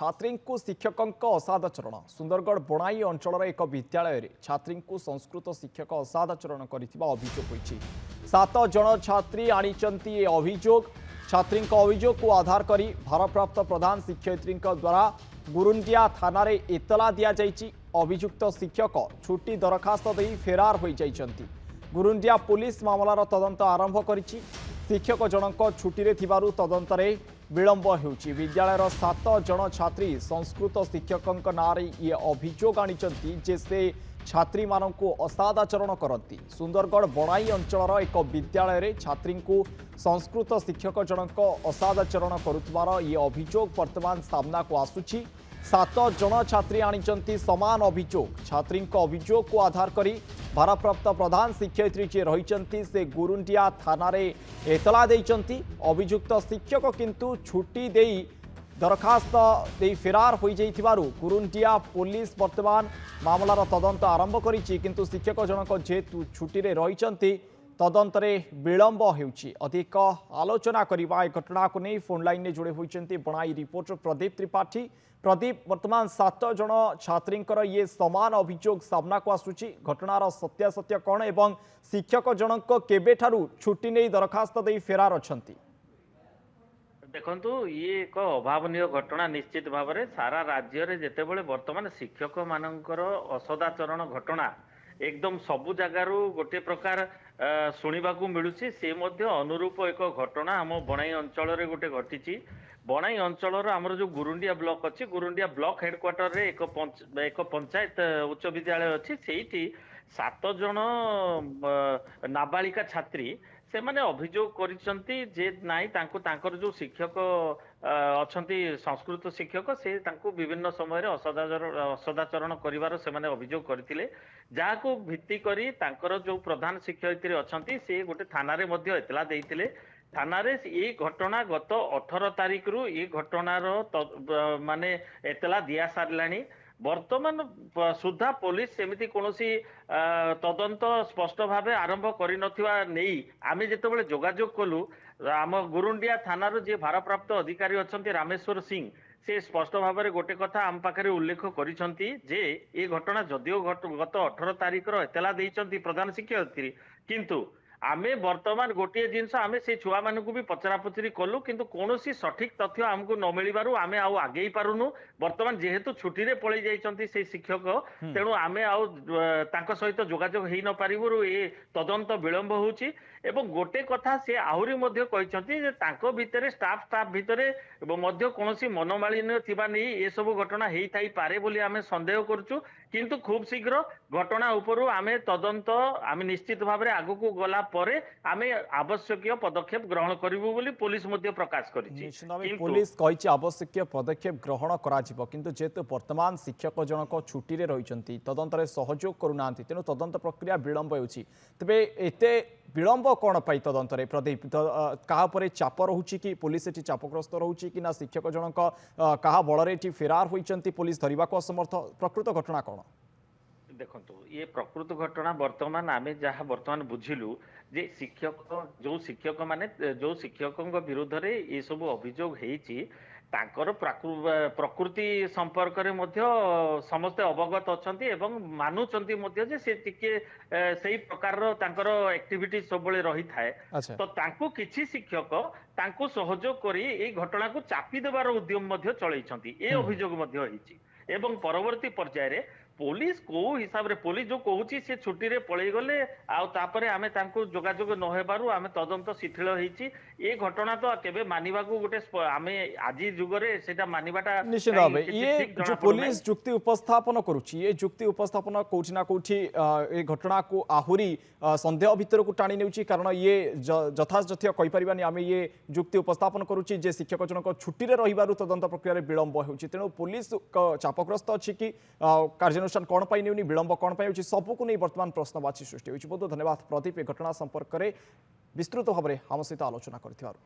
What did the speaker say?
छात्री को शिक्षक असादाचरण सुंदरगढ़ बणाई अंचल एक विद्यालय छात्री को संस्कृत शिक्षक असादाचरण अभियोग 7 जन छात्री आनी अभियोग छात्री अभियोग को आधार कर भारप्राप्त प्रधान शिक्षयित्री द्वारा गुरुंडिया थाना रे एतला दि जाइए। अभियुक्त शिक्षक छुट्टी दरखास्त दे फेरार हो जाइछन्ति। गुरुंडिया पुलिस मामलार तदंत आरंभ करिछि। शिक्षक जनक छुट्टी थिबारु तदंतरे विलंब होउछि। विद्यालयर 7 जन छात्री संस्कृत शिक्षक नारे ये अभियोग आनिचन्ति जे से छात्री मानकु असादाचरण करती। सुंदरगढ़ बणाई अंचल एक विद्यालय रे छात्री को संस्कृत शिक्षक जनक असादाचरण करुवार ये अभियोग वर्तमान सामना को आसुछि। 7 जन छात्री आनिचन्ति समान अभियोग। छात्री अभियोग को आधार करी भारप्राप्त प्रधान शिक्षयित्री जे रहिचन्ति से गुरुंडिया थाना रे एतला देइचन्ति। अभियुक्त शिक्षक किंतु छुट्टी देई दरखास्त दे फेरार हो जाइथिबारु गुरुंडिया पुलिस वर्तमान मामलार तदंत आरंभ करिछि। किंतु शिक्षक जनक जेहेतु छुट्टी रे रहिचन्ति तदंतरे विलंब होउछि। अधिक आलोचना करिबा ए घटना को नहीं फोन लाइन ने जोड़े होइचन्ति बणाई रिपोर्टर प्रदीप त्रिपाठी। प्रदीप, वर्तमान 7 जन छात्रींकर ये समान अभियोग सामना को आसुछि। घटनार सत्यासत्य कौन एवं शिक्षक जनक केबेठारु छुट्टी नहीं दरखास्त दे फेरार अछंती? देखंतु ये एक अभावनीय घटना। निश्चित भाव में सारा राज्य रे जेतेबेले वर्तमान शिक्षक मानकर असदाचरण घटना एकदम सबु जगार गोटे प्रकार शुणा मिलूची। से मध्य अनुरूप एक घटना आम बणाई अंचल रे गोटे घटी। बणाई अंचल आमर जो गुरुंडिया ब्लॉक अच्छी, गुरुंडिया ब्लॉक हेडक्वार्टर रे एक पंचायत उच्च विद्यालय अच्छी। से 7 जन नाबालिका छात्री से माने अभियोग करिसंती जे नाई तांकर जो शिक्षक अछंती संस्कृत शिक्षक से तांको विभिन्न समय रे असदाचरण करिवार से माने अभियोग करथिले। जाको भित्ति करी तांकर जो प्रधान शिक्षयित्री अछंती से गोटे थाना रे मध्य एतला देइथिले। थाना रे ये घटना गत 18 तारिख रु ये घटनार माने एतला दिया सारलानी। वर्तमान सुधा पुलिस सेमिति कोनोसी तदंत स्पष्ट भावे आरंभ करिनथिबा नेई आमे जेतेबेले जोगाजोग कलु आम गुरुंडिया थानार जे भारप्राप्त अधिकारी अछंती रामेश्वर सिंह से स्पष्ट भाव में गोटे कथा आम पाखे उल्लेख करिसंती जे ये घटना जदिओ गत 18 तारिख एतला देइचंती प्रधान शिक्षयित्री, किंतु आमे वर्तमान गोटे जिनस आमे से छुआ मानकु भी पचरापचरी कलु किंतु कोनोसी सठिक तथ्य आमको न मिलिबारु आमे आउ आगेई पारुनु। वर्तमान जेहेतु छुट्टी रे पळै जाइचंती से शिक्षक तेणु आमे आउ तांको सहित जोगाजोग हेई न पारिबुरु ए तदंत विलंब होउची। एवं गोटे कथा से आहुरी मध्य कहिसंती जे तांको भितरे स्टाफ भितरे मध्य कोनोसी मनोमालिन्य थिबा नै ए सब घटना हेई थाई पारे बोली आमे संदेह करछु। किंतु खूब शीघ्र घटना उपरु आमे तदंत आमे निश्चित भाव में आगु को गला परे आमे आवश्यक पदक्षेप ग्रहण करिबु बोली पुलिस मध्य प्रकाश करिछि। पुलिस कहिछि आवश्यक पदक्षेप ग्रहण करा जिवो किंतु जेतु वर्तमान शिक्षक जनक छुट्टी रे रहिचंती तदंतरे सहयोग करूनांती तेनु तदंत प्रक्रिया विलंब होउछि। तबे एते विलंब कोन पाई तदंतरे प्रदीप कहा परे चाप रहुछि कि पुलिस एटी चापग्रस्त रहुछि कि ना शिक्षक जनक कहा बଳରେ एटी फेरार होइचंती पुलिस धरिबा को असमर्थ? प्रकृत घटना कोन? देखंतु ये प्रकृत घटना वर्तमान आमे जहाँ वर्तमान बुझिलु जे शिक्षक माने जो शिक्षकों विरुद्ध रे ये सब अभियोग हेइची तांकर प्रकृति संपर्क रे मध्य समस्त अवगत अछंती एवं मानुचंती मध्य जे से टिके सेही प्रकार रो तांकर एक्टिविटी सबले रही थाए। तो तांको किछि शिक्षक तांको सहयोग करी ए घटना को चापी देबार उद्यम मध्य चलैछंती। ए अभियोग मध्य हेइची एवं परवर्ती पर्याय रे पुलिस को हिसाब रे पुलिस जो कहूची से छुट्टी रे पळै गले आ तापरे आमे तांको जोगाजोग न हेबारु आमे तदंत शिथिल हेइची। ए घटना तो केबे मानिबा को गोटे आमे आजी जुग रे सेटा मानिबाटा निश्चित भाबे ये जो पुलिस जुक्ति उपस्थापन करूची ये जुक्ति उपस्थापन कोठी ना कोठी ए घटना को आहुरी संदेह भीतर को टाणी नेउची। कारण ये यथार्थ्य कहि परिबानी आमे ये जुक्ति उपस्थापन करूची जे शिक्षक जनक छुट्टी रे रहिबारु तदंत प्रक्रिया रे विलंब होउची। तेनु पुलिस चापग्रस्त अछि कि कार्यानुष्ठान कौन पाई नेउनी विलंब कौन पाई होउची सबको नहीं वर्तमान प्रश्नवाची सृष्टि होउची। बहुत धन्यवाद प्रदीप ए घटना संपर्क में विस्तृत भाव में आम सहित आलोचना करथिबारु।